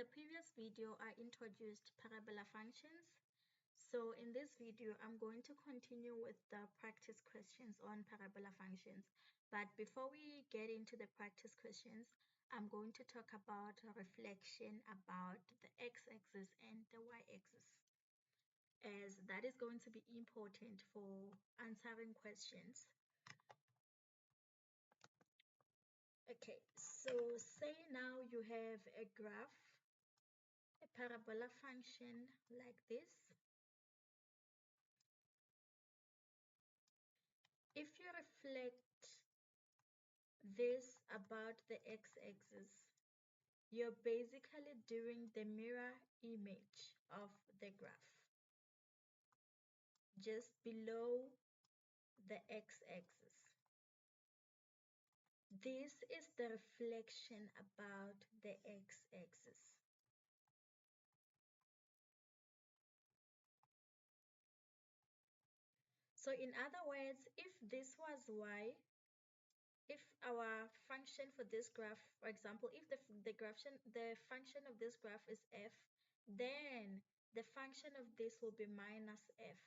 the previous video, I introduced parabola functions. So in this video, I'm going to continue with the practice questions on parabola functions. But before we get into the practice questions, I'm going to talk about a reflection about the x-axis and the y-axis, as that is going to be important for answering questions. Okay, so say now you have a graph, a parabola function like this. If you reflect this about the x-axis, you're basically doing the mirror image of the graph just below the x-axis. This is the reflection about the x-axis. So in other words, if this was y, if our function for this graph, for example, if the function of this graph is f, then the function of this will be minus f,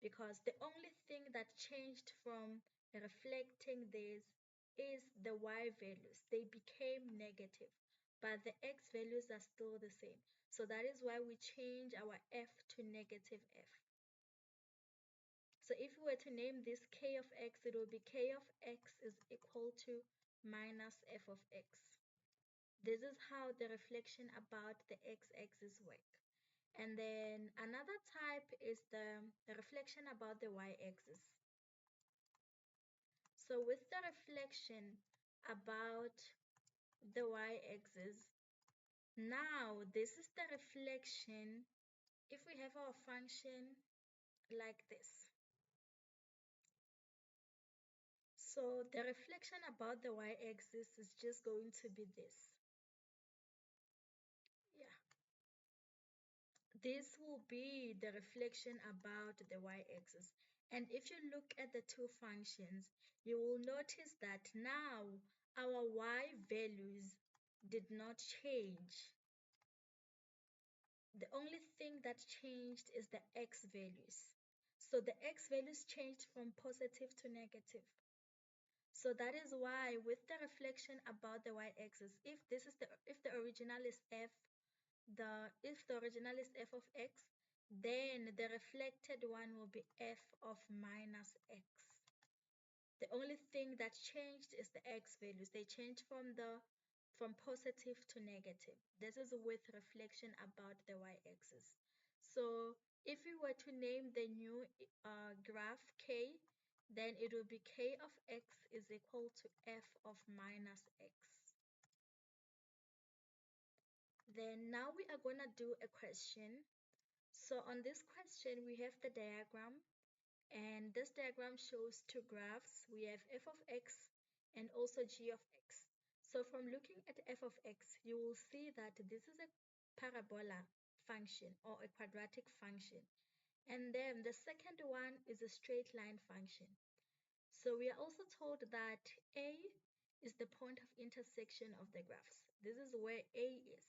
because the only thing that changed from reflecting this is the y values. They became negative, but the x values are still the same. So that is why we change our f to negative f. So if we were to name this k of x, it will be k of x is equal to minus f of x. This is how the reflection about the x-axis work. And then another type is the reflection about the y-axis. So with the reflection about the y-axis, now this is the reflection if we have our function like this. So the reflection about the y-axis is just going to be this. Yeah. This will be the reflection about the y-axis. And if you look at the two functions, you will notice that now our y values did not change. The only thing that changed is the x values. So the x values changed from positive to negative. So that is why with the reflection about the y-axis, if the original is f, if the original is f of x, then the reflected one will be f of minus x. The only thing that changed is the x values. They changed from positive to negative. This is with reflection about the y-axis. So if we were to name the new graph k, then it will be k of x is equal to f of minus x. Then now we are going to do a question. So on this question, we have the diagram, and this diagram shows two graphs. We have f of x and also g of x. So from looking at f of x, you will see that this is a parabola function or a quadratic function. And then the second one is a straight line function. So we are also told that A is the point of intersection of the graphs. This is where A is.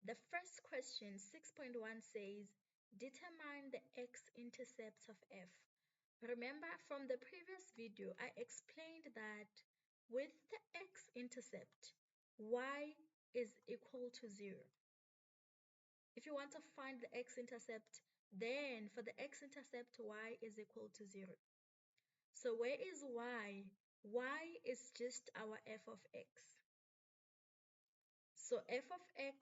The first question, 6.1, says, determine the x-intercept of f. Remember from the previous video, I explained that with the x-intercept, y is equal to 0. If you want to find the x-intercept, then for the x-intercept, y is equal to 0. So where is y? Y is just our f of x. So f of x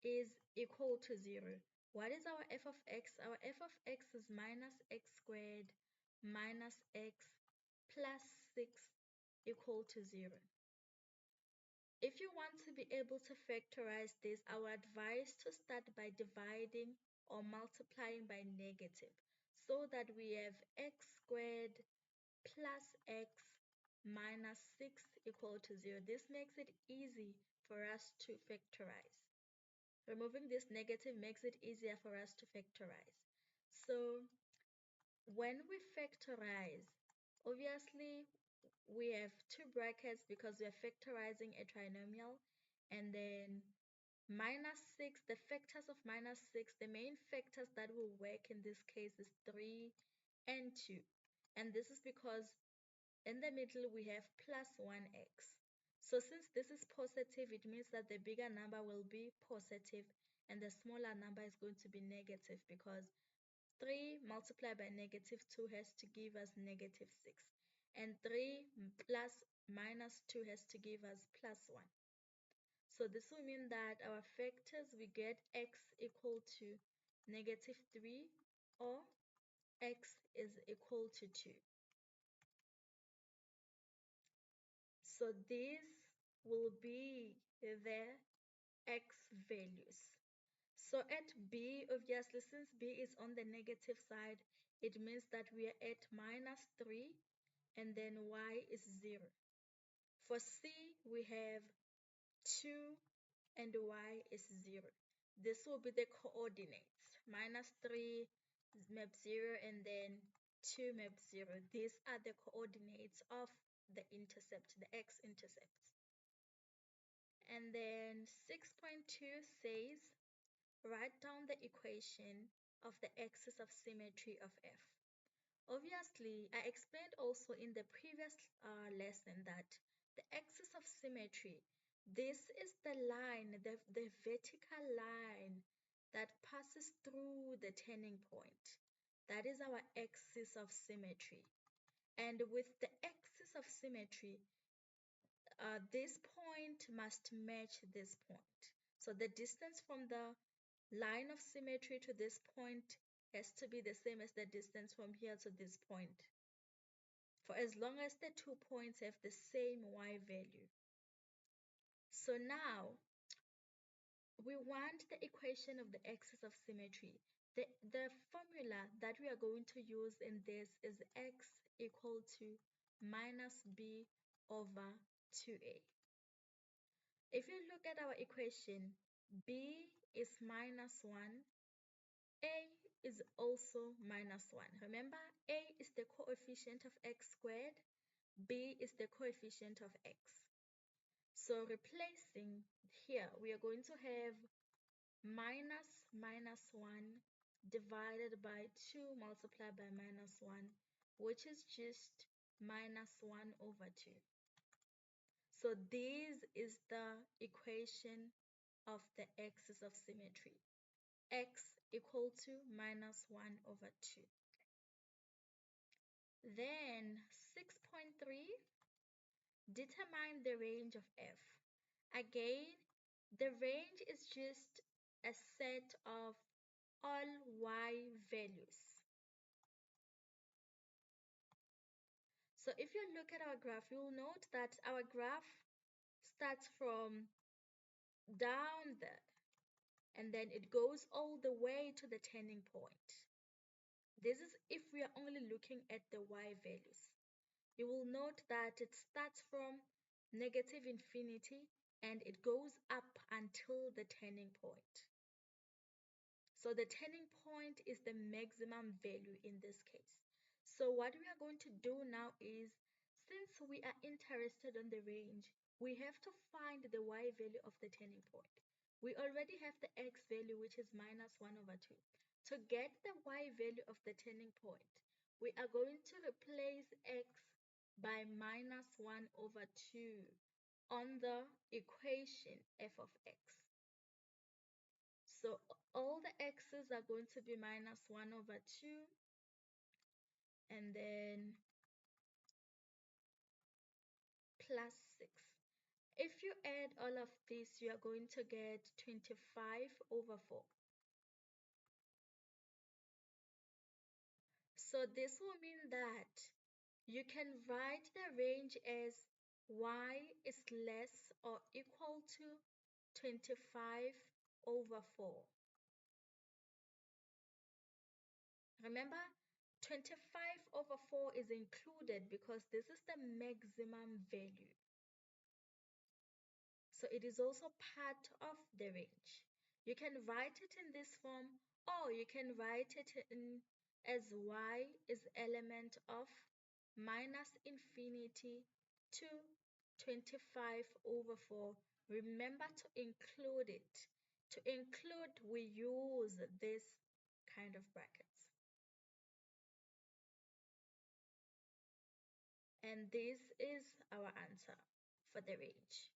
is equal to 0. What is our f of x? Our f of x is minus x squared minus x plus 6 equal to 0. If you want to be able to factorize this, I would advise to start by dividing or multiplying by negative, so that we have x squared plus x minus 6 equal to 0. This makes it easy for us to factorize. Removing this negative makes it easier for us to factorize. So when we factorize, obviously we have two brackets because we are factorizing a trinomial, and then minus 6, the factors of minus 6, the main factors that will work in this case is 3 and 2. And this is because in the middle we have plus 1x. So since this is positive, it means that the bigger number will be positive and the smaller number is going to be negative, because 3 multiplied by negative 2 has to give us negative 6. And 3 plus minus 2 has to give us plus 1. So this will mean that our factors, we get x equal to negative 3 or x is equal to 2. So these will be the x values. So at b, obviously, since b is on the negative side, it means that we are at minus 3 and then y is 0. For c, we have 2 and y is 0. This will be the coordinates. Minus 3 map 0 and then 2 map 0. These are the coordinates of the intercept, the x-intercept. And then 6.2 says, write down the equation of the axis of symmetry of F. Obviously, I explained also in the previous lesson that the axis of symmetry, this is the line, the vertical line that passes through the turning point. That is our axis of symmetry. And with the axis of symmetry, this point must match this point. So the distance from the line of symmetry to this point has to be the same as the distance from here to this point, for as long as the 2 points have the same y value. So now we want the equation of the axis of symmetry. The formula that we are going to use in this is x equal to minus b over 2a. If you look at our equation, b is minus 1, a is also minus 1. Remember, a is the coefficient of x squared, b is the coefficient of x. So replacing here, we are going to have minus 1 divided by 2 multiplied by minus 1, which is just minus 1 over 2. So this is the equation of the axis of symmetry. X equal to minus 1 over 2. Then 6.3, determine the range of f. Again, the range is just a set of all y values. So if you look at our graph, you'll note that our graph starts from down there and then it goes all the way to the turning point. This is if we are only looking at the y values. You will note that it starts from negative infinity and it goes up until the turning point. So the turning point is the maximum value in this case. So what we are going to do now is, since we are interested in the range, we have to find the y value of the turning point. We already have the x value, which is minus 1 over 2. To get the y value of the turning point, we are going to replace x by minus 1 over 2 on the equation f of x. So all the x's are going to be minus 1 over 2, and then plus 6. If you add all of this, you are going to get 25 over 4. So this will mean that you can write the range as y is less or equal to 25 over 4. Remember, 25 over 4 is included because this is the maximum value. So it is also part of the range. You can write it in this form, or you can write it in as y is element of minus infinity 25 over 4. Remember to include it. To include, we use this kind of brackets. And this is our answer for the range.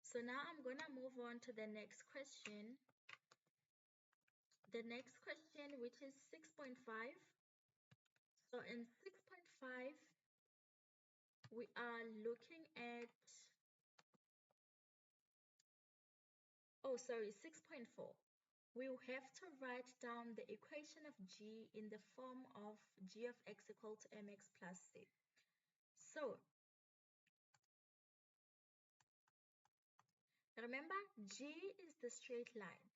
So now I'm going to move on to the next question. The next question, which is 6.5. So in 6.5, we are looking at, 6.4. We'll have to write down the equation of g in the form of g of x equal to mx plus c. So remember, g is the straight line.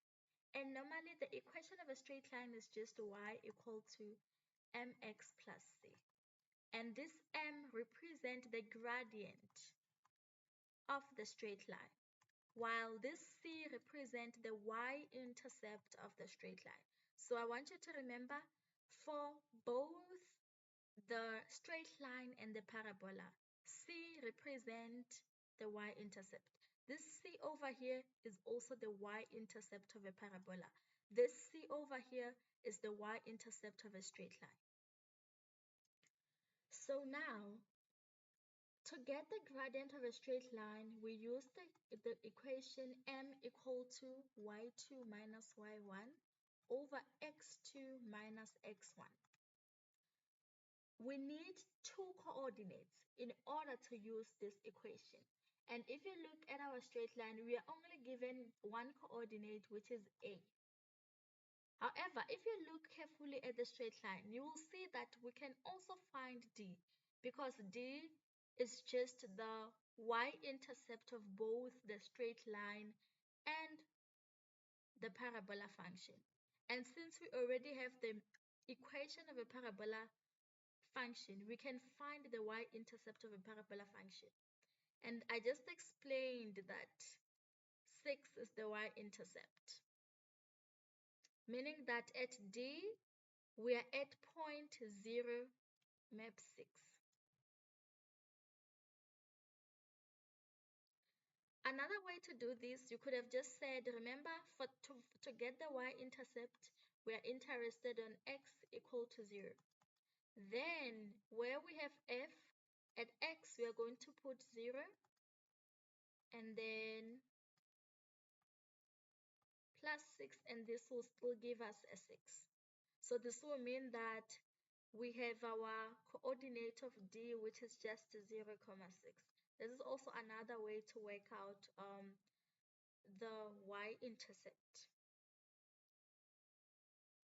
And normally the equation of a straight line is just y equal to mx plus c. And this m represents the gradient of the straight line, while this c represents the y-intercept of the straight line. So I want you to remember, for both the straight line and the parabola, c represent the y-intercept. This c over here is also the y-intercept of a parabola. This c over here is the y-intercept of a straight line. So now, to get the gradient of a straight line, we use the equation m equal to y2 minus y1 over x2 minus x1. We need two coordinates in order to use this equation. And if you look at our straight line, we are only given one coordinate, which is A. However, if you look carefully at the straight line, you will see that we can also find D, because D is just the y-intercept of both the straight line and the parabola function. And since we already have the equation of a parabola function, we can find the y-intercept of a parabola function. And I just explained that 6 is the y-intercept, meaning that at D, we are at point 0, map 6. Another way to do this, you could have just said, remember, to get the y-intercept, we are interested on x equal to 0. Then, where we have f, at x, we are going to put 0, and then plus 6, and this will still give us a 6. So this will mean that we have our coordinate of D, which is just 0, 6. This is also another way to work out the y-intercept.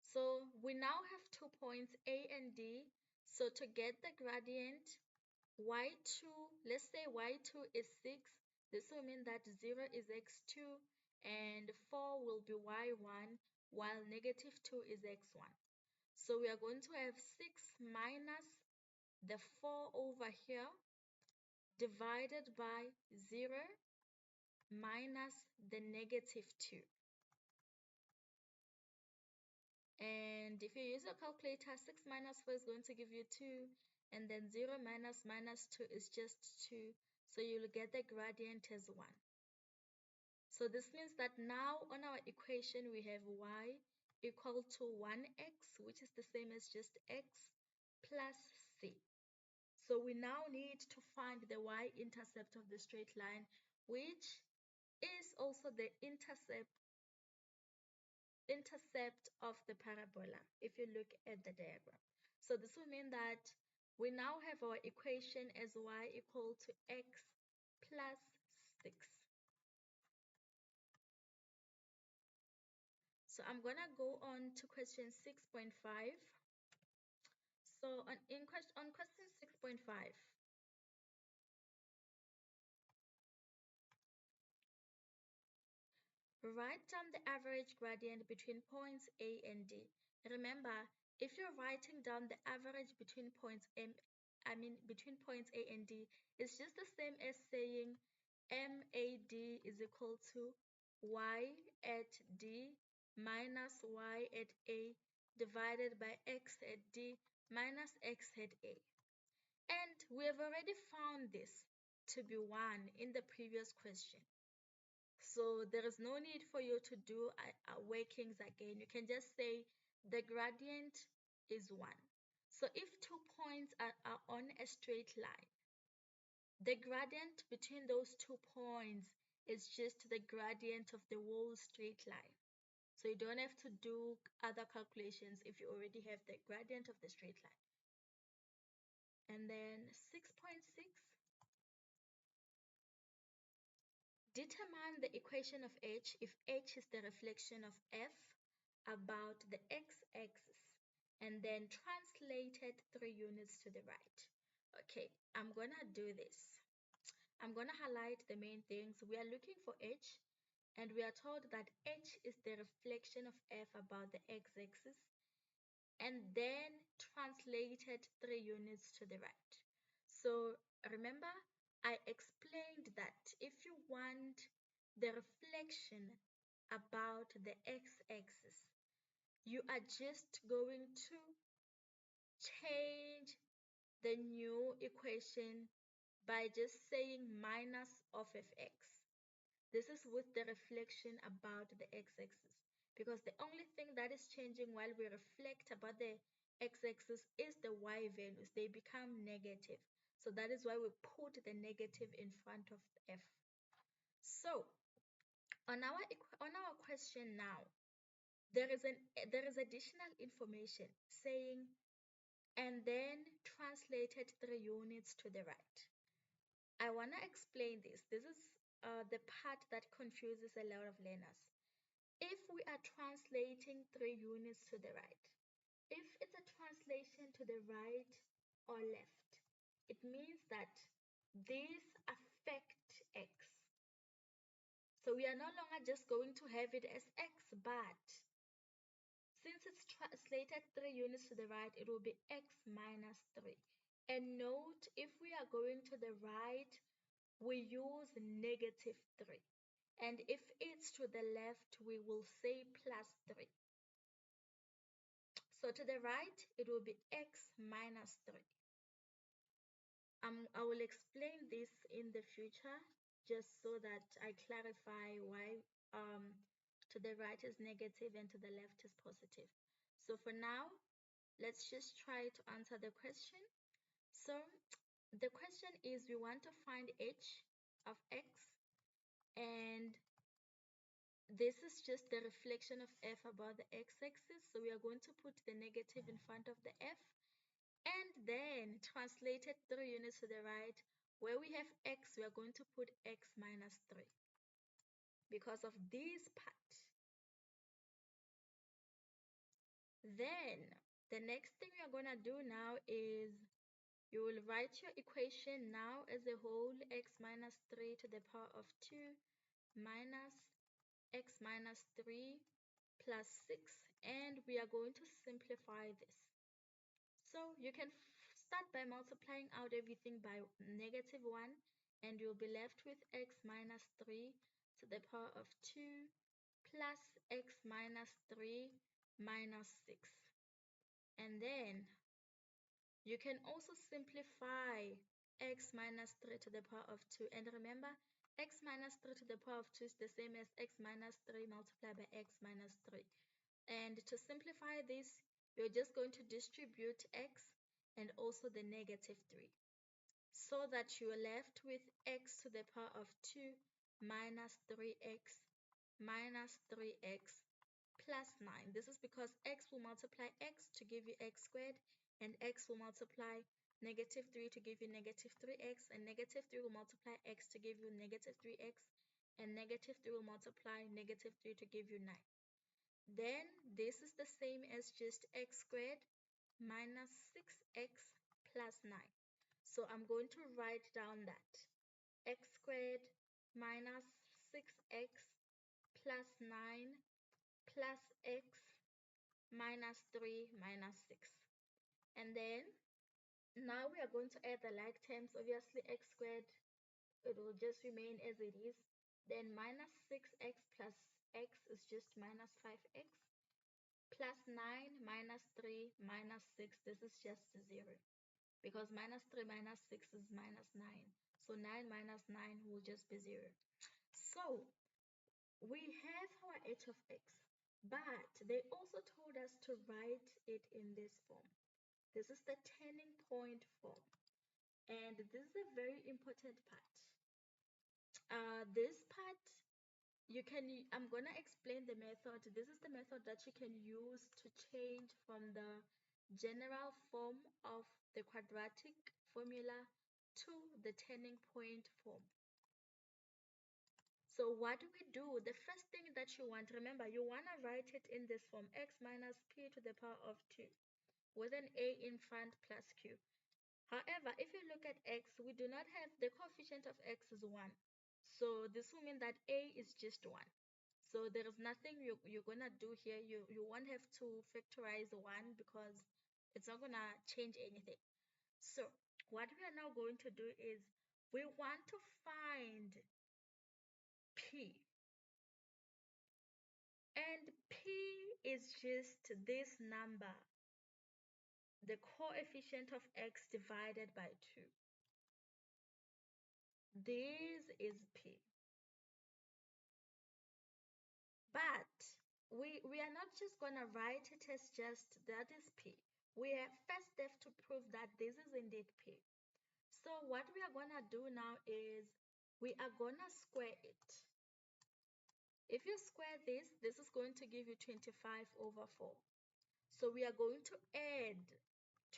So we now have 2 points, A and D. So to get the gradient, y2, let's say y2 is 6. This will mean that 0 is x2 and 4 will be y1, while negative 2 is x1. So we are going to have 6 minus the 4 over here divided by 0 minus the negative 2. And if you use your calculator, 6 minus 4 is going to give you 2, and then 0 minus minus 2 is just 2, so you'll get the gradient as 1. So this means that now on our equation we have y equal to 1x, which is the same as just x, plus c. So we now need to find the y-intercept of the straight line, which is also the intercept of the parabola, if you look at the diagram. So this will mean that we now have our equation as y equal to x plus 6. So I'm going to go on to question 6.5. So on question 6.5, write down the average gradient between points A and D. Remember, if you're writing down the average between between points A and D, it's just the same as saying MAD is equal to y at D minus y at A divided by x at D minus x at A. And we have already found this. to be 1 in the previous question. So there is no need for you to do workings again. You can just say the gradient is 1. So if 2 points are on a straight line, the gradient between those 2 points is just the gradient of the whole straight line. So you don't have to do other calculations if you already have the gradient of the straight line. And then 6.6, determine the equation of h if h is the reflection of f about the x-axis, and then translate it 3 units to the right. Okay, I'm gonna do this. I'm gonna highlight the main things. We are looking for h, and we are told that h is the reflection of f about the x-axis, and then translated 3 units to the right. So remember, I explained that if you want the reflection about the x-axis, you are just going to change the new equation by just saying minus of fx. This is with the reflection about the x-axis, because the only thing that is changing while we reflect about the x-axis is the y values. They become negative. So that is why we put the negative in front of f. So on our question now, there is additional information saying, and then translated 3 units to the right. I want to explain this. This is the part that confuses a lot of learners. If we are translating 3 units to the right, if it's a translation to the right or left, it means that these affect x. So we are no longer just going to have it as x, but since it's translated 3 units to the right, it will be x minus 3. And note, if we are going to the right, we use negative 3. And if it's to the left, we will say plus 3. So to the right, it will be x minus 3. I will explain this in the future just so that I clarify why to the right is negative and to the left is positive. So for now, let's just try to answer the question. So the question is, we want to find h of x, and this is just the reflection of f about the x-axis. So we are going to put the negative in front of the f, and then translate it 3 units to the right. Where we have x, we are going to put x minus 3 because of this part. Then the next thing we are going to do now is you will write your equation now as a whole, x minus 3 to the power of 2 minus x minus 3 plus 6, and we are going to simplify this. So you can start by multiplying out everything by negative 1, and you'll be left with x minus 3 to the power of 2 plus x minus 3 minus 6. And then you can also simplify x minus 3 to the power of 2. And remember, x minus 3 to the power of 2 is the same as x minus 3 multiplied by x minus 3. And to simplify this, you're just going to distribute x and also the negative 3, so that you are left with x to the power of 2 minus 3x minus 3x plus 9. This is because x will multiply x to give you x squared, and x will multiply negative 3 to give you negative 3x, and negative 3 will multiply x to give you negative 3x, and negative 3 will multiply negative 3 to give you 9. Then this is the same as just x squared minus 6x plus 9. So I'm going to write down that x squared minus 6x plus 9 plus x minus 3 minus 6. And then now we are going to add the like terms. Obviously x squared, it will just remain as it is. Then minus 6x plus x is just minus 5x plus 9 minus 3 minus 6. This is just 0 because minus 3 minus 6 is minus 9. So 9 minus 9 will just be 0. So we have our h of x, but they also told us to write it in this form. This is the turning point form. And this is a very important part. This part, I'm going to explain the method. This is the method that you can use to change from the general form of the quadratic formula to the turning point form. So what do we do? The first thing that you want, remember, you want to write it in this form, x minus p to the power of 2 with an a in front plus q. However, if you look at x, we do not have the coefficient of x is 1. So this will mean that a is just 1. So there is nothing you're going to do here. You won't have to factorize 1 because it's not going to change anything. So what we are now going to do is we want to find p. And p is just this number, the coefficient of x divided by 2. This is p. But we are not just going to write it as just that is p. We first have to prove that this is indeed p. So what we are going to do now is we are going to square it. If you square this is going to give you 25 over 4. So we are going to add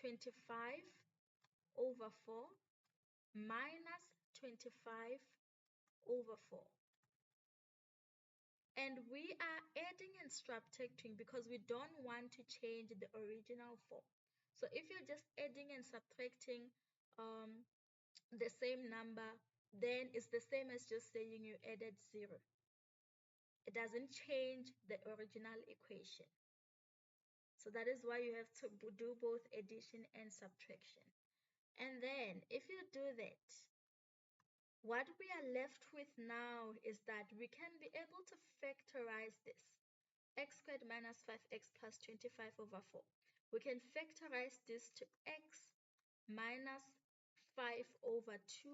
25 over 4 minus 25 over 4. And we are adding and subtracting because we don't want to change the original form. So if you're just adding and subtracting the same number, then it's the same as just saying you added 0. It doesn't change the original equation. So that is why you have to do both addition and subtraction. And then if you do that, what we are left with now is that we can be able to factorize this. X squared minus 5x plus 25 over 4. We can factorize this to x minus 5 over 2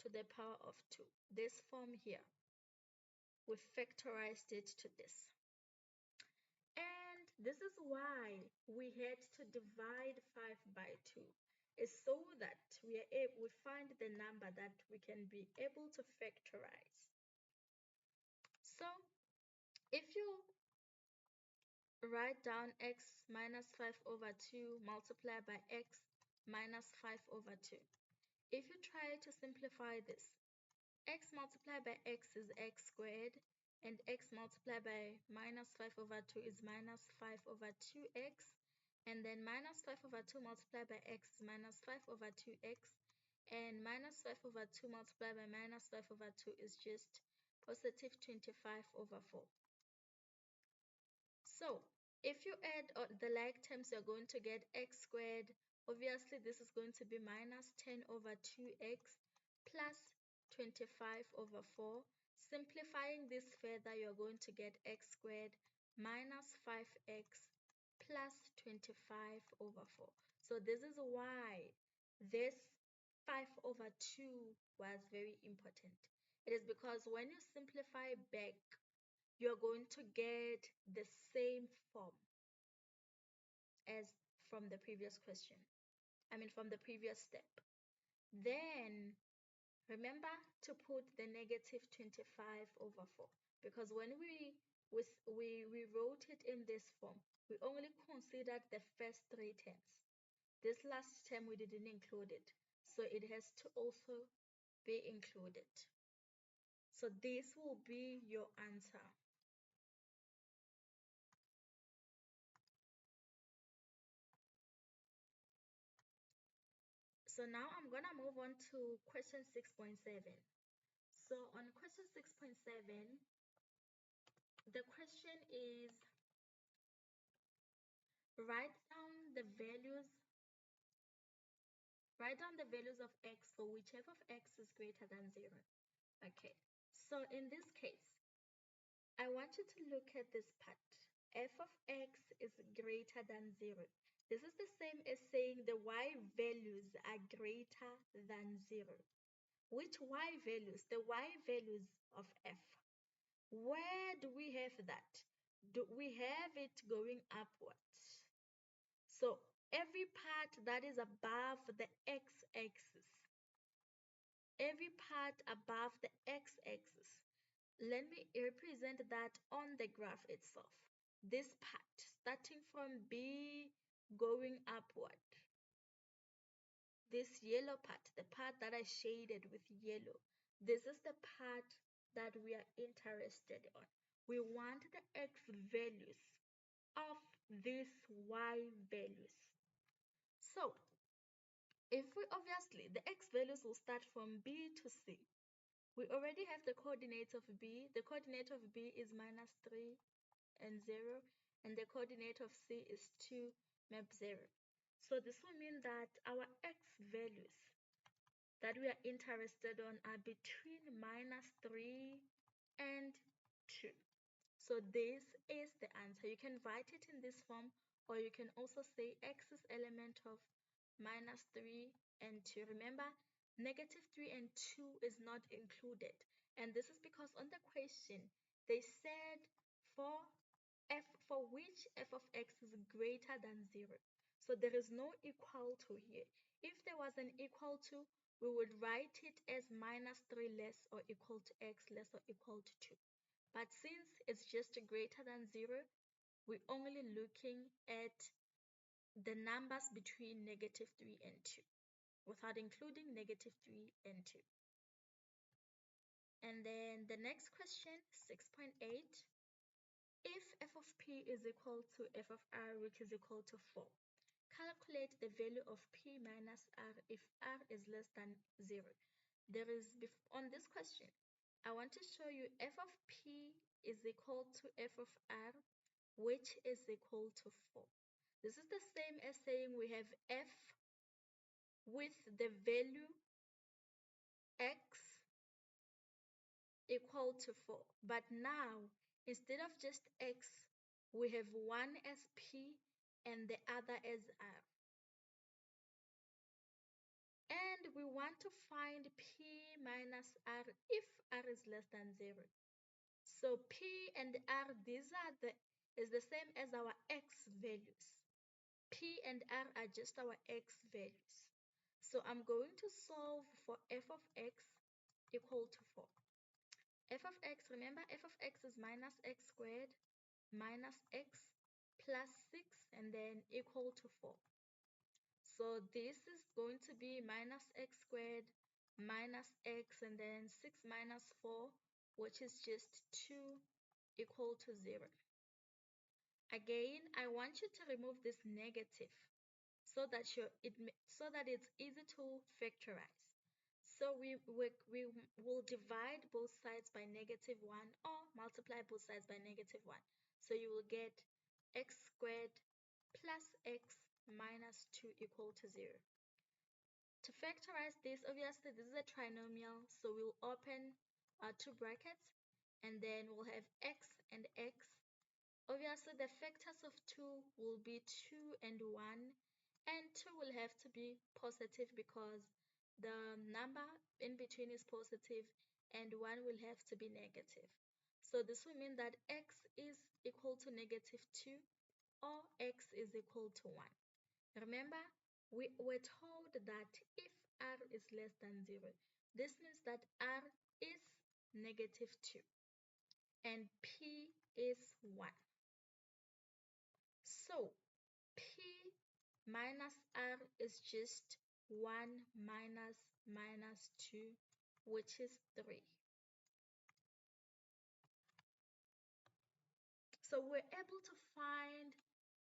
to the power of 2. This form here, we factorized it to this. And this is why we had to divide 5 by 2. Is so that we find the number that we can be able to factorize. So if you write down x minus 5 over 2 multiplied by x minus 5 over 2. If you try to simplify this, x multiplied by x is x squared, and x multiplied by minus 5 over 2 is minus 5 over 2x, and then minus 5 over 2 multiplied by x is minus 5 over 2x, and minus 5 over 2 multiplied by minus 5 over 2 is just positive 25 over 4. So if you add the like terms, you're going to get x squared. Obviously, this is going to be minus 10 over 2x plus 25 over 4. Simplifying this further, you're going to get x squared minus 5x plus 25 over 4. So this is why this 5 over 2 was very important. It is because when you simplify back, you're going to get the same form as from the previous question. From the previous step. Then remember to put the negative 25 over 4 because when we wrote it in this form, we only considered the first 3 terms. This last term we didn't include it, so it has to also be included. So this will be your answer. So now I'm going to move on to question 6.7. So on question 6.7, the question is write down the values of x for whichever of x is greater than 0. Okay, so in this case, I want you to look at this part. F of x is greater than 0. This is the same as saying the y values are greater than 0. Which y values? The y values of f. Where do we have that? Do we have it going upwards? So every part that is above the x-axis, every part above the x-axis, let me represent that on the graph itself. This part, starting from B going upward, this yellow part, the part that I shaded with yellow, this is the part that we are interested on. We want the x values of these y values. So, if we obviously, the x values will start from B to C. We already have the coordinates of B. The coordinate of B is -3 and 0, and the coordinate of C is 2, map 0. So this will mean that our x values that we are interested on are between -3 and 2. So this is the answer. You can write it in this form, or you can also say x is element of -3 and 2. Remember, -3 and 2 is not included. And this is because on the question, they said for for which f of x is greater than 0. So there is no equal to here. If there was an equal to, we would write it as -3 less or equal to x less or equal to 2. But since it's just greater than 0, we're only looking at the numbers between -3 and 2 without including -3 and 2. And then the next question, 6.8. If f of p is equal to f of r, which is equal to 4, calculate the value of p minus r if r is less than 0. There is, on this question, I want to show you f of p is equal to f of r, which is equal to 4. This is the same as saying we have f with the value x equal to 4. But now, instead of just x, we have one as p and the other as r. And we want to find p minus r if r is less than 0. So p and r, is the same as our x values. P and r are just our x values. So I'm going to solve for f of x equal to 4. F of x, remember f of x is minus x squared minus x plus 6 and then equal to 4. So this is going to be minus x squared minus x and then 6 minus 4, which is just 2, equal to 0. Again, I want you to remove this negative so that it's easy to factorize. So we will divide both sides by -1 or multiply both sides by -1. So you will get x squared plus x minus 2 equal to 0. To factorize this, obviously this is a trinomial, so we'll open two brackets and then we'll have x and x. Obviously the factors of 2 will be 2 and 1, and 2 will have to be positive because the number in between is positive and 1 will have to be negative. So this will mean that x is equal to -2 or x is equal to 1. Remember, we were told that if r is less than 0, this means that r is -2 and p is 1. So p minus r is just 1 minus -2, which is 3. So we're able to find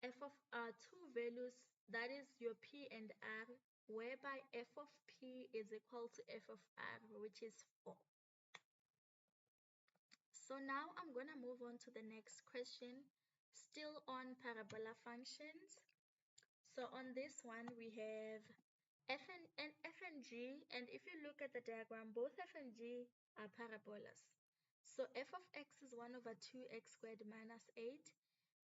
f of two values, that is your p and r, whereby f of p is equal to f of r, which is 4. So now I'm going to move on to the next question, still on parabola functions. So on this one, we have f and g, and if you look at the diagram, both f and g are parabolas. So f of x is 1 over 2x squared minus 8.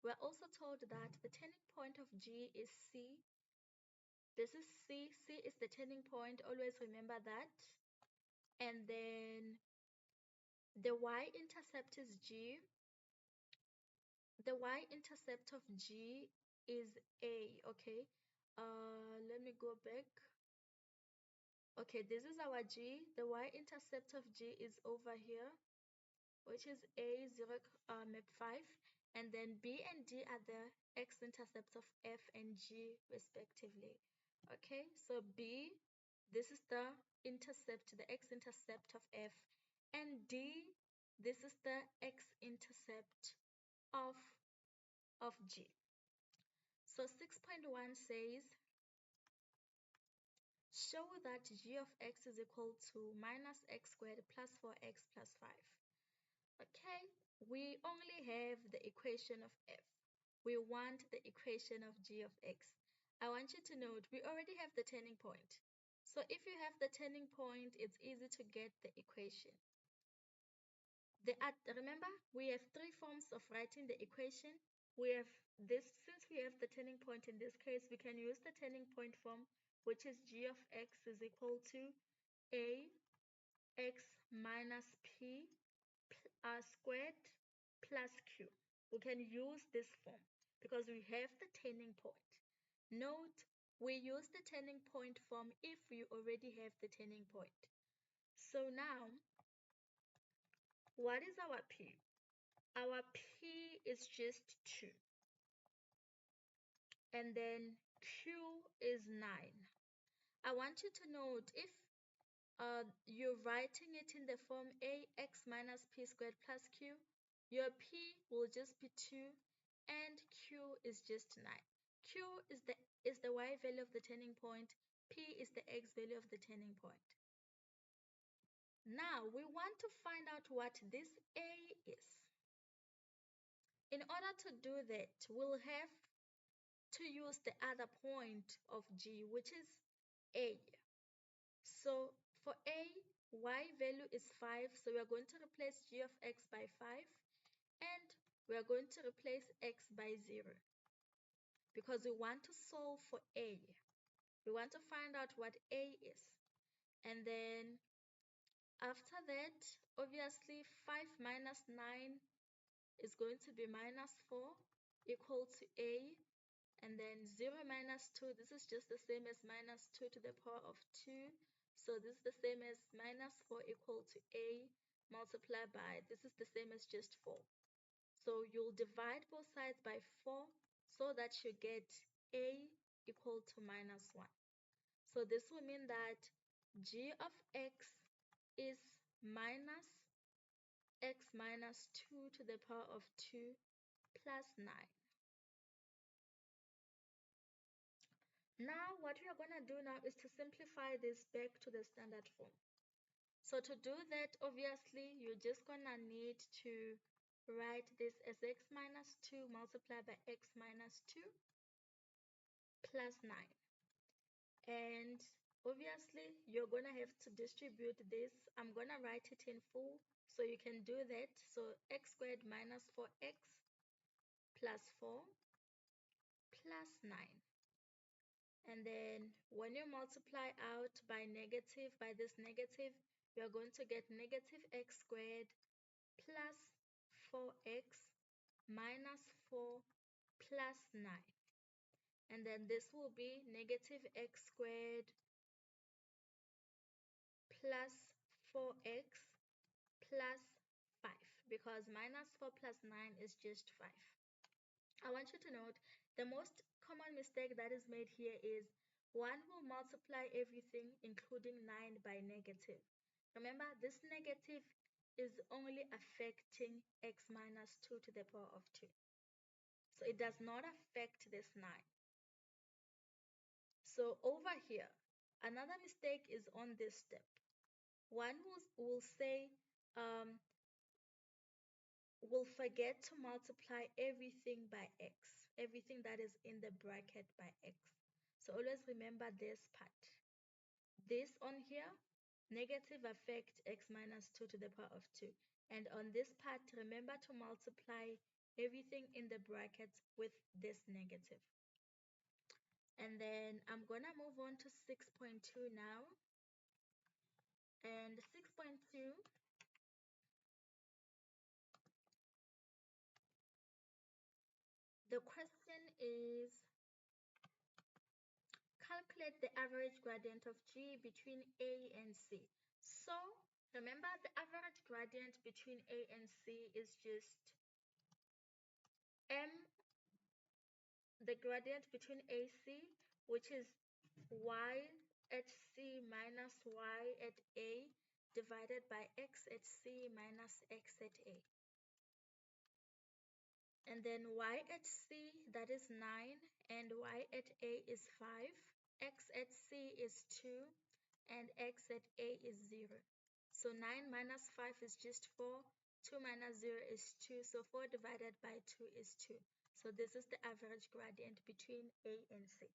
We're also told that the turning point of g is c. This is c. C is the turning point. Always remember that. and then the y-intercept is g. The y-intercept of g is a, okay? Let me go back. Okay, this is our g. The y-intercept of g is over here, which is a 0, map 5, and then b and d are the x-intercepts of f and g respectively. Okay, so b, this is the intercept, the x-intercept of f, and d, this is the x-intercept of g. So 6.1 says, show that g of x is equal to minus x squared plus 4x plus 5. Okay, we only have the equation of f. We want the equation of g of x. I want you to note we already have the turning point. So if you have the turning point, it's easy to get the equation. Remember, we have three forms of writing the equation. We have this, since we have the turning point in this case, we can use the turning point form, which is g of x is equal to a x minus p squared plus q. We can use this form because we have the turning point. Note, we use the turning point form if we already have the turning point. So now, what is our p? Our p is just 2. And then q is 9. I want you to note, if you're writing it in the form ax minus p squared plus q, your p will just be 2 and q is just 9. Q is the y value of the turning point, p is the x value of the turning point. Now we want to find out what this a is. In order to do that, we'll have to use the other point of g, which is a. So for a, y value is 5, so we are going to replace g of x by 5, and we are going to replace x by 0, because we want to solve for a. We want to find out what a is. And then after that, obviously 5 minus 9 is going to be minus 4 equal to a. And then 0 minus 2, this is just the same as minus 2 to the power of 2. So this is the same as minus 4 equal to a multiplied by, this is the same as just 4. So you'll divide both sides by 4 so that you get a equal to minus 1. So this will mean that g of x is minus x minus 2 to the power of 2 plus 9. Now what we are going to do now is to simplify this back to the standard form. So to do that, obviously, you're just going to need to write this as x minus 2 multiplied by x minus 2 plus 9. And obviously, you're going to have to distribute this. I'm going to write it in full so you can do that. So x squared minus 4x plus 4 plus 9. And then when you multiply out by this negative, you're going to get negative x squared plus 4x minus 4 plus 9. And then this will be negative x squared plus 4x plus 5, because minus 4 plus 9 is just 5. I want you to note the most common mistake that is made here is one will multiply everything including 9 by negative. Remember, this negative is only affecting x minus 2 to the power of 2. So it does not affect this 9. So over here, another mistake is on this step. One will say, we'll forget to multiply everything by x, everything that is in the bracket by x. So always remember this part. This on here, negative affect x minus 2 to the power of 2. And on this part, remember to multiply everything in the brackets with this negative. And then I'm going to move on to 6.2 now. And 6.2, the question is calculate the average gradient of G between A and C. So remember, the average gradient between A and C is just M, the gradient between AC, which is y at C minus y at A divided by x at C minus x at A. And then y at C, that is 9, and y at A is 5, x at C is 2, and x at A is 0. So 9 minus 5 is just 4, 2 minus 0 is 2, so 4 divided by 2 is 2. So this is the average gradient between A and C.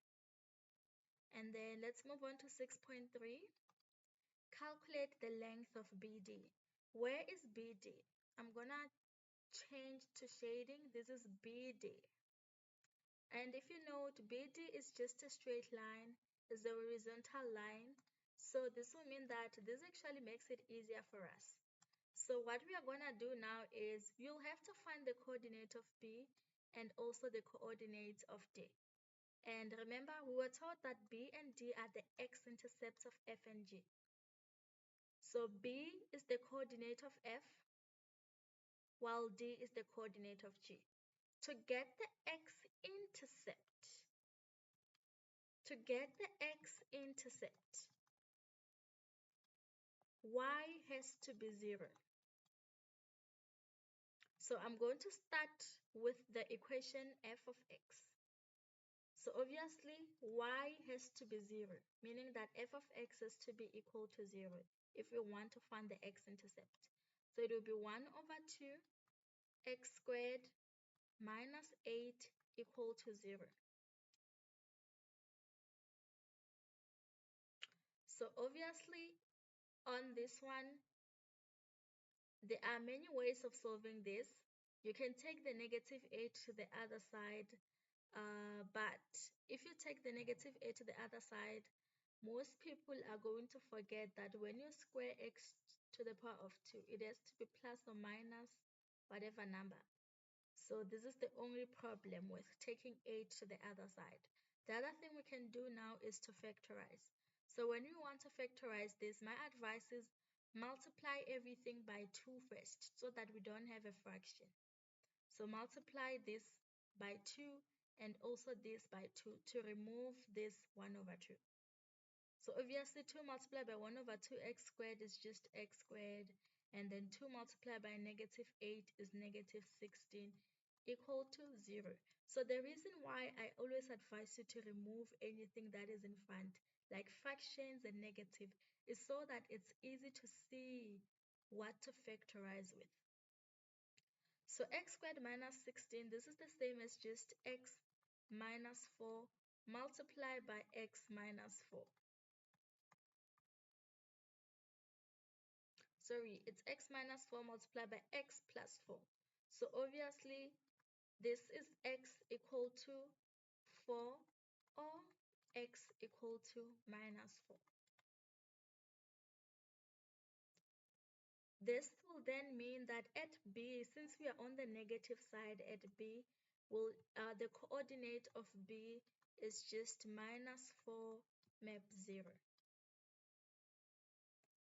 And then let's move on to 6.3. Calculate the length of BD. Where is BD? I'm gonna change to shading. This is BD. And if you note, BD is just a straight line, is a horizontal line. So this will mean that this actually makes it easier for us. So what we are gonna do now is you'll have to find the coordinate of B and also the coordinates of D. And remember, we were taught that B and D are the x-intercepts of F and G. So B is the coordinate of F, while D is the coordinate of G. To get the x-intercept, y has to be 0. So I'm going to start with the equation f of x. So obviously, y has to be 0, meaning that f of x has to be equal to 0 if we want to find the x-intercept. So it will be 1 over 2 x squared minus 8 equal to 0. So obviously, on this one, there are many ways of solving this. You can take the negative 8 to the other side, but if you take the negative 8 to the other side, most people are going to forget that when you square x to the power of 2, it has to be plus or minus whatever number. So this is the only problem with taking 8 to the other side. The other thing we can do now is to factorize. So when we want to factorize this, my advice is multiply everything by 2 first so that we don't have a fraction. So multiply this by 2 and also this by 2 to remove this 1 over 2. So obviously 2 multiplied by 1 over 2x squared is just x squared, and then 2 multiplied by negative 8 is negative 16 equal to 0. So the reason why I always advise you to remove anything that is in front, like fractions and negative, is so that it's easy to see what to factorize with. So x squared minus 16, this is the same as just x minus 4 multiplied by x minus 4. Sorry, it's x minus 4 multiplied by x plus 4. So obviously, this is x equal to 4 or x equal to minus 4. This will then mean that at B, since we are on the negative side at B, the coordinate of B is just minus 4 map 0.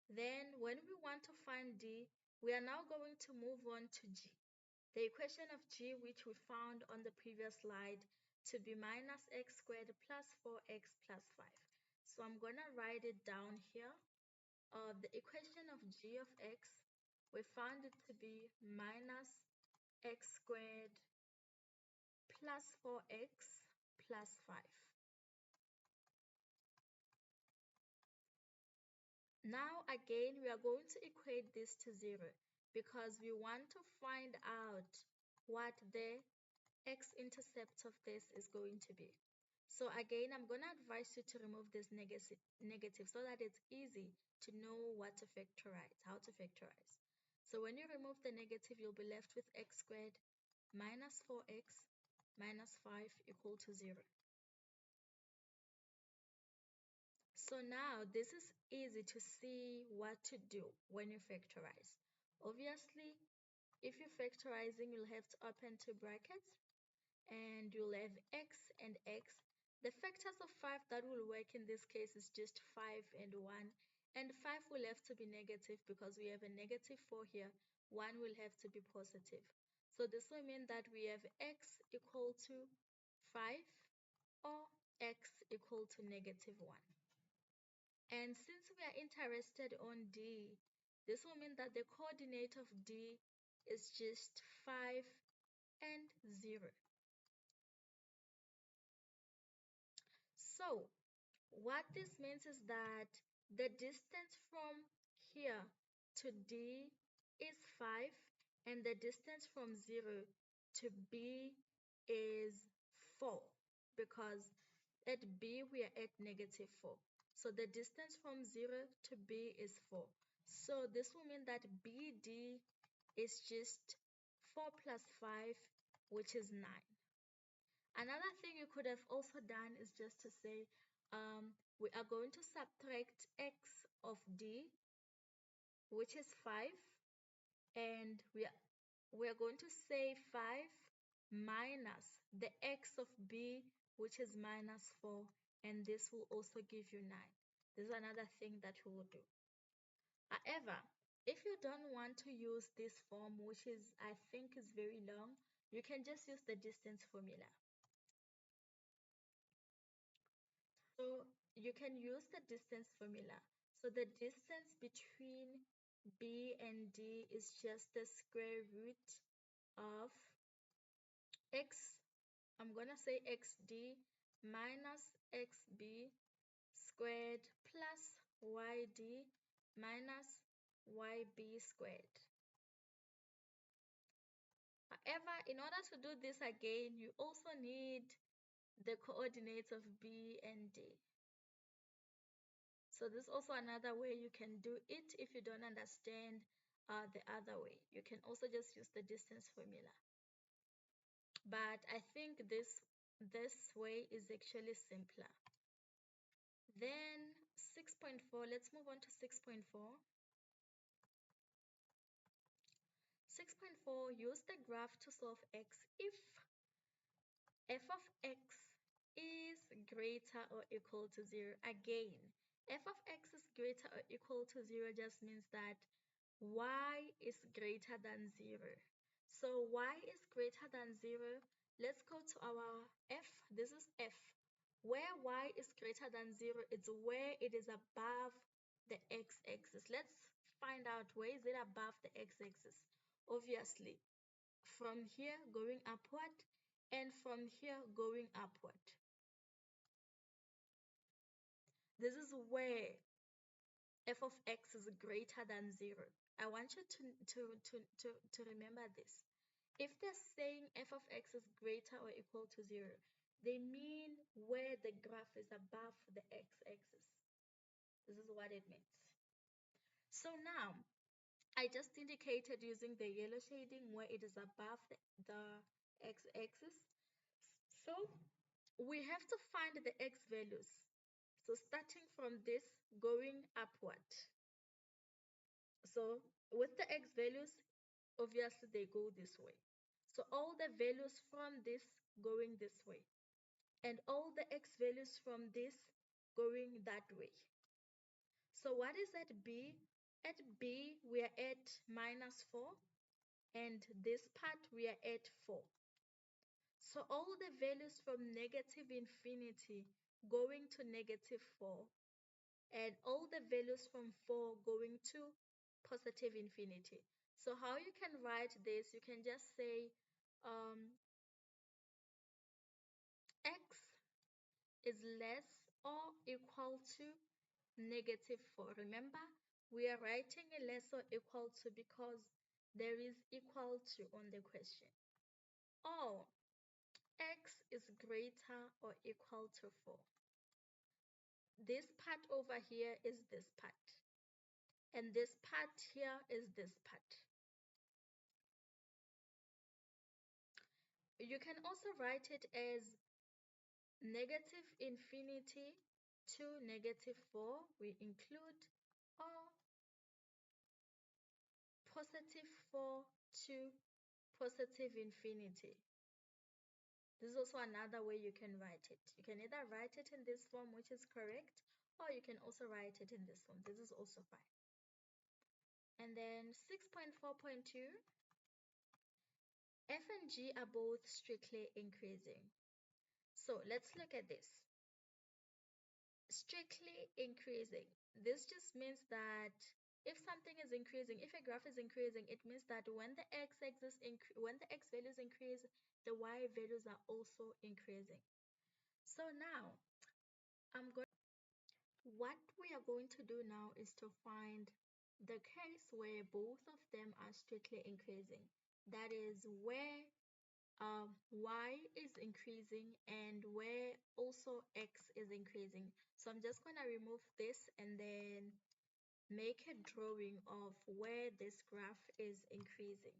Then when we want to find D, we are now going to move on to G. The equation of G, which we found on the previous slide, to be minus x squared plus 4x plus 5. So I'm going to write it down here. The equation of G of x, we found it to be minus x squared plus 4x plus 5. Now again, we are going to equate this to 0 because we want to find out what the x-intercept of this is going to be. So again, I'm going to advise you to remove this negative so that it's easy to know what to factorize, how to factorize. So when you remove the negative, you'll be left with x squared minus 4x minus 5 equal to 0. So now this is easy to see what to do when you factorize. Obviously, if you're factorizing, you'll have to open two brackets and you'll have x and x. The factors of 5 that will work in this case is just 5 and 1. And 5 will have to be negative because we have a negative 4 here. 1 will have to be positive. So this will mean that we have x equal to 5 or x equal to negative 1. And since we are interested on D, this will mean that the coordinate of D is just 5 and 0. So what this means is that the distance from here to D is 5 and the distance from 0 to B is 4 because at B we are at negative 4. So the distance from 0 to B is 4. So this will mean that BD is just 4 plus 5, which is 9. Another thing you could have also done is just to say we are going to subtract x of D, which is 5, and we are going to say 5 minus the x of B, which is minus 4, and this will also give you 9. This is another thing that we will do. However, if you don't want to use this form, which is I think is very long, you can just use the distance formula. So you can use the distance formula. So the distance between B and D is just the square root of x, I'm going to say xd minus xb squared plus yd minus yb squared. However, in order to do this again, you also need the coordinates of B and D. So this is also another way you can do it if you don't understand the other way. You can also just use the distance formula. But I think this way is actually simpler. Then 6.4, let's move on to 6.4. 6.4, use the graph to solve x if f of x is greater or equal to 0. Again, f of x is greater or equal to 0 just means that y is greater than 0. So y is greater than 0. Let's go to our f. This is f. Where y is greater than 0, it's where it is above the x-axis. Let's find out where is it above the x-axis. Obviously, from here going upward and from here going upward. This is where f of x is greater than 0. I want you to remember this. If they're saying f of x is greater or equal to 0, they mean where the graph is above the x-axis. This is what it means. So now, I just indicated using the yellow shading where it is above the x-axis. So we have to find the x values. So starting from this, going upward. So with the x values, obviously they go this way. So all the values from this going this way. And all the x values from this going that way. So what is at B? At B, we are at minus 4. And this part, we are at 4. So all the values from negative infinity going to negative 4. And all the values from 4 going to positive infinity. So how you can write this, you can just say x is less or equal to negative 4. Remember, we are writing a less or equal to because there is equal to on the question. Or x is greater or equal to 4. This part over here is this part. And this part here is this part. You can also write it as negative infinity to -4, we include, or +4 to positive infinity. This is also another way you can write it. You can either write it in this form, which is correct, or you can also write it in this form. This is also fine. And then 6.4.2, F and G are both strictly increasing. So let's look at this. Strictly increasing. This just means that if something is increasing, if a graph is increasing, it means that when the when the x values increase, the y values are also increasing. So now, what we are going to do now is to find the case where both of them are strictly increasing. That is where y is increasing and where also x is increasing. So I'm just going to remove this and then make a drawing of where this graph is increasing.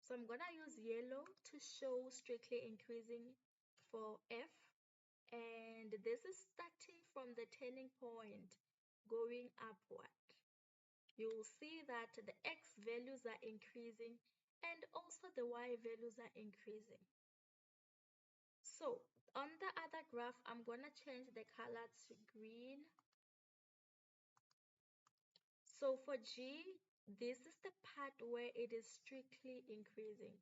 So I'm going to use yellow to show strictly increasing for f, and this is starting from the turning point going upward. You will see that the x values are increasing and also the y values are increasing. So on the other graph, I'm going to change the color to green. So for G, this is the part where it is strictly increasing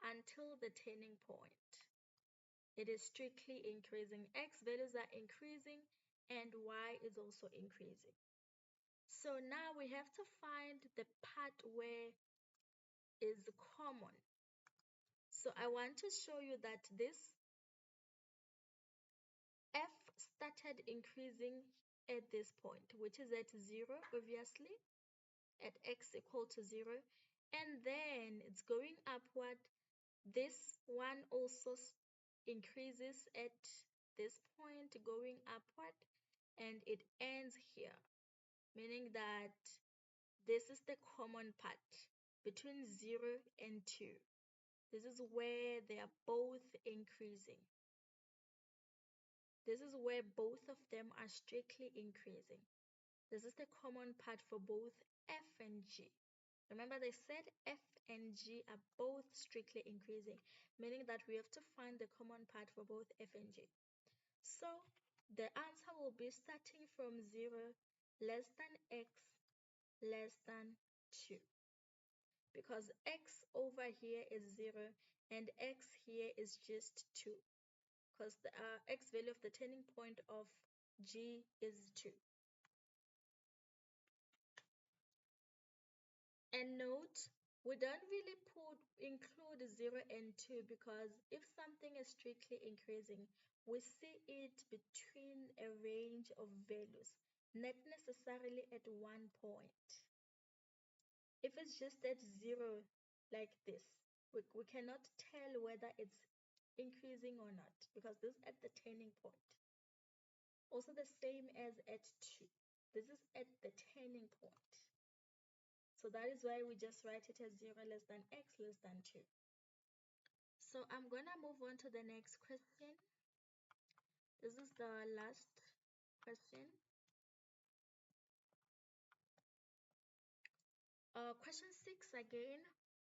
until the turning point. It is strictly increasing. X values are increasing and y is also increasing. So now we have to find the part where is common. So I want to show you that this f started increasing at this point, which is at 0, obviously, at x equal to 0, and then it's going upward. This one also increases at this point, going upward, and it ends here, meaning that this is the common part between 0 and 2. This is where they are both increasing. This is where both of them are strictly increasing. This is the common part for both F and G. Remember, they said F and G are both strictly increasing, meaning that we have to find the common part for both F and G. So the answer will be starting from 0 less than x less than 2. Because x over here is 0 and x here is just 2. Because the x value of the turning point of G is 2. And note, we don't really include 0 and 2 because if something is strictly increasing, we see it between a range of values, not necessarily at one point. If it's just at 0 like this, we cannot tell whether it's increasing or not because this is at the turning point. Also the same as at 2. This is at the turning point. So that is why we just write it as 0 less than x less than 2. So I'm going to move on to the next question. This is the last question. Question 6 again.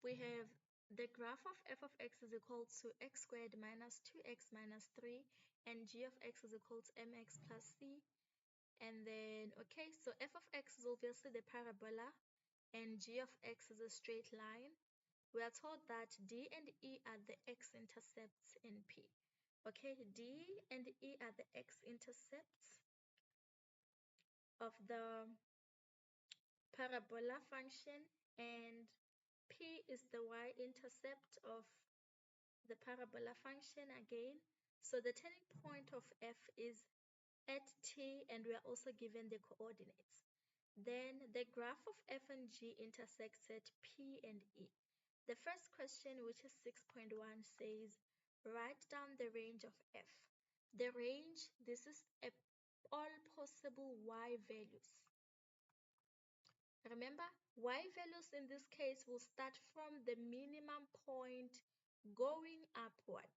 We have the graph of f of x is equal to x squared minus 2x minus 3 and g of x is equal to mx plus c. And then, okay, so f of x is obviously the parabola and g of x is a straight line. We are told that D and E are the x-intercepts in P. Okay, D and E are the x-intercepts of the parabola function, and P is the y-intercept of the parabola function again. So the turning point of F is at T, and we are also given the coordinates. Then the graph of F and G intersects at P and E. The first question, which is 6.1, says, write down the range of f. The range, this is all possible y values. Remember, y values in this case will start from the minimum point going upward.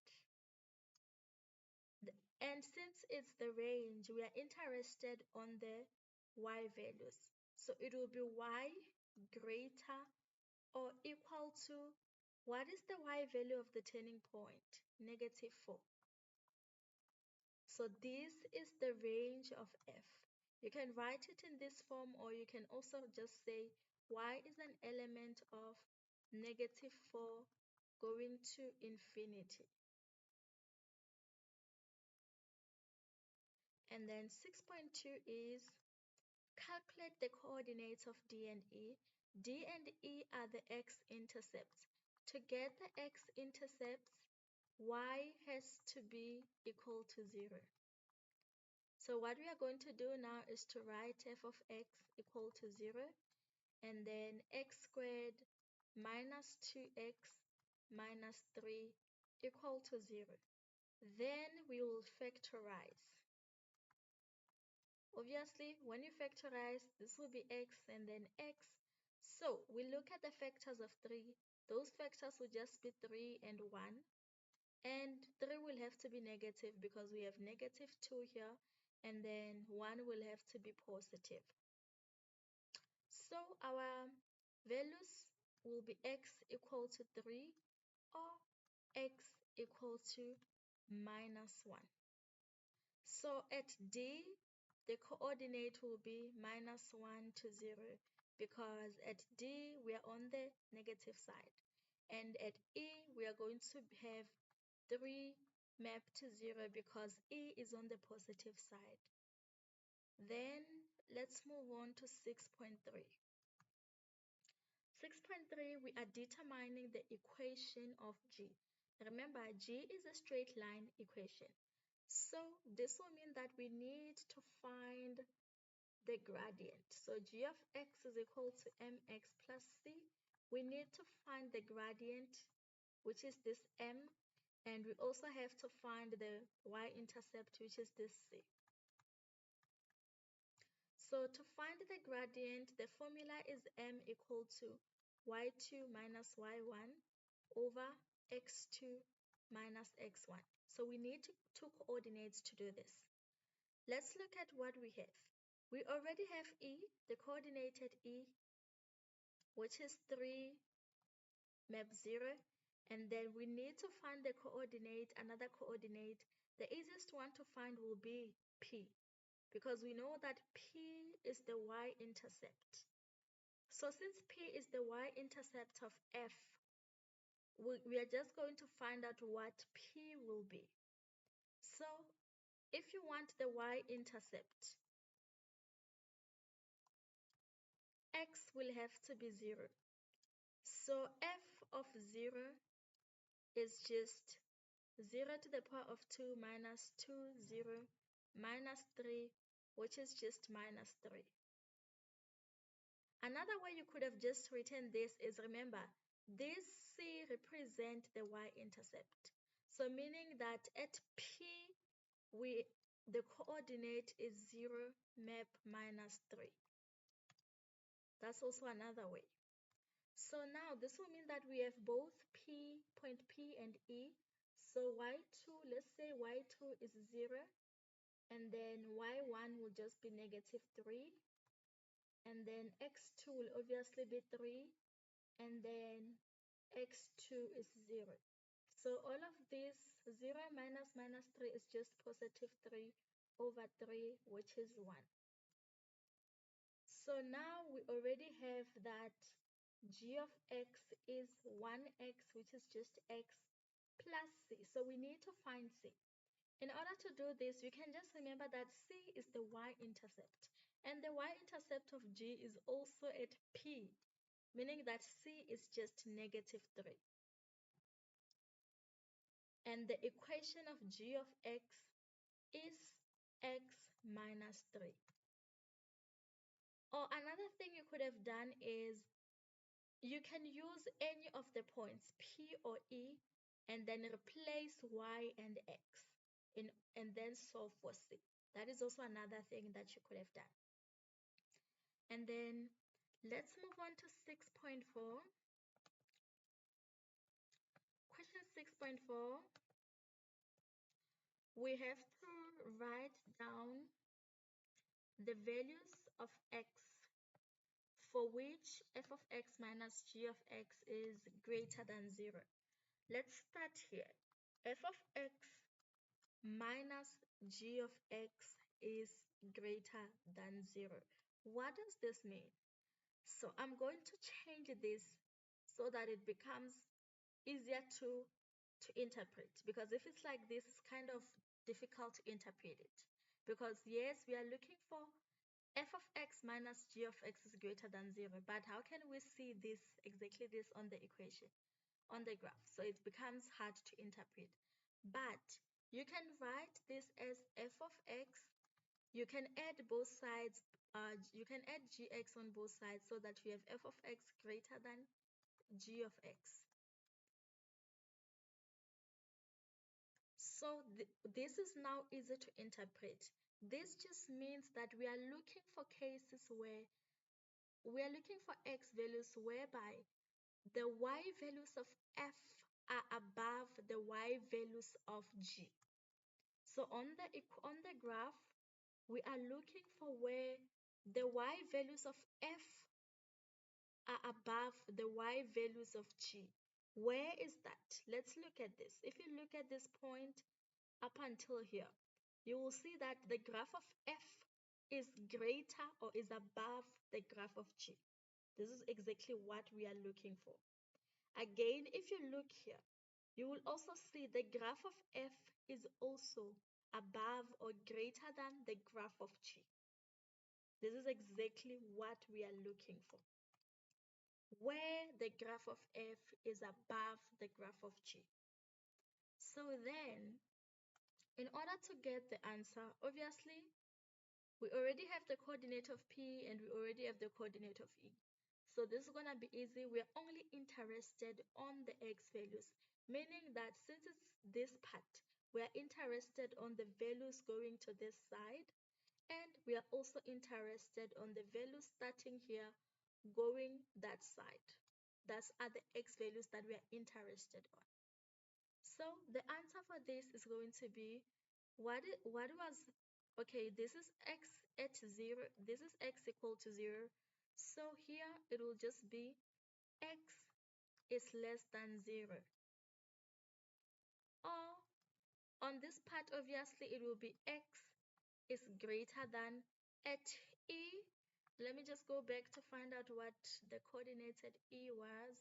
And since it's the range, we are interested on the y values. So it will be y greater or equal to, what is the y value of the turning point? -4. So this is the range of f. You can write it in this form, or you can also just say y is an element of -4 going to infinity. And then 6.2 is calculate the coordinates of D and E. D and E are the x-intercepts. To get the x-intercepts, y has to be equal to 0. So what we are going to do now is to write f of x equal to 0, and then x squared minus 2x minus 3 equal to 0. Then we will factorize. Obviously, when you factorize, this will be x and then x. So we look at the factors of 3. Those factors will just be 3 and 1. And 3 will have to be negative because we have -2 here. And then 1 will have to be positive. So our values will be x equal to 3 or x equal to -1. So at D, the coordinate will be -1 to 0 because at D we are on the negative side. And at E we are going to have 3 mapped to 0 because E is on the positive side. Then let's move on to 6.3. 6.3, we are determining the equation of G. Remember, G is a straight line equation. So this will mean that we need to find the gradient. So g of x is equal to mx plus c. We need to find the gradient, which is this m, and we also have to find the y-intercept, which is this c. So to find the gradient, the formula is m equal to y2 minus y1 over x2 minus x1. So we need two coordinates to do this. Let's look at what we have. We already have E, the coordinate at E, which is 3 map 0. And then we need to find the coordinate, another coordinate. The easiest one to find will be P, because we know that P is the y-intercept. So since P is the y-intercept of F, we are just going to find out what P will be. So if you want the y-intercept, x will have to be 0. So f of 0 is just 0 to the power of 2 minus 2, 0, minus 3, which is just minus 3. Another way you could have just written this is, remember, this C represents the y-intercept. So meaning that at P, the coordinate is 0, map minus 3. That's also another way. So now this will mean that we have both point P and E. So y2, let's say y2 is 0, and then y1 will just be -3, and then x2 will obviously be 3, and then x2 is 0. So all of this 0 minus -3 is just +3 over 3, which is 1. So now we already have that g of x is 1x, which is just x, plus c. So we need to find c. In order to do this, you can just remember that c is the y-intercept. And the y-intercept of g is also at p, meaning that c is just -3. And the equation of g of x is x minus 3. Or another thing you could have done is you can use any of the points P or E and then replace Y and X and then solve for C. That is also another thing that you could have done. And then let's move on to 6.4. Question 6.4, we have to write down the values of x for which f of x minus g of x is greater than 0. Let's start here. F of x minus g of x is greater than 0. What does this mean? So I'm going to change this so that it becomes easier to interpret, because if it's like this, it's kind of difficult to interpret it. Because yes, we are looking for f of x minus g of x is greater than 0, but how can we see this, exactly this, on the equation, on the graph? So it becomes hard to interpret. But you can write this as f of x. You can add both sides. You can add gx on both sides so that you have f of x greater than g of x. So this is now easy to interpret. This just means that we are looking for cases where we are looking for x values whereby the y values of f are above the y values of g. So on the graph, we are looking for where the y values of f are above the y values of g. Where is that? Let's look at this. If you look at this point up until here, you will see that the graph of f is greater or is above the graph of g. This is exactly what we are looking for. Again, if you look here, you will also see the graph of f is also above or greater than the graph of g. This is exactly what we are looking for, where the graph of f is above the graph of g. So then, in order to get the answer, obviously, we already have the coordinate of P and we already have the coordinate of E. So this is going to be easy. We're only interested on the X values, meaning that since it's this part, we are interested on the values going to this side, and we are also interested on the values starting here going that side. Those are the X values that we are interested on. So the answer for this is going to be what was, okay, this is x at 0, this is x equal to 0. So here it will just be x is less than 0. Or on this part, obviously it will be x is greater than at E. Let me just go back to find out what the coordinates at E was.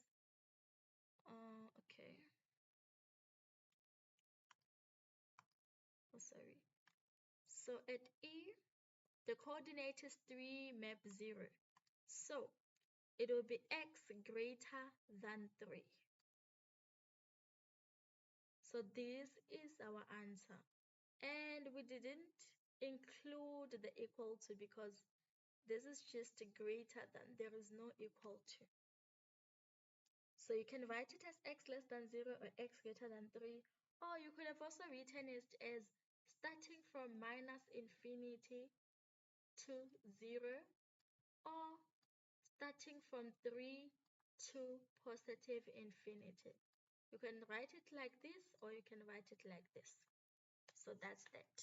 Okay. Oh, sorry. So at E, the coordinate is 3 map 0. So it will be x greater than 3. So this is our answer. And we didn't include the equal to because this is just greater than. There is no equal to. So you can write it as x less than 0 or x greater than 3. Or you could have also written it as starting from minus infinity to 0, or starting from 3 to positive infinity. You can write it like this or you can write it like this. So that's that.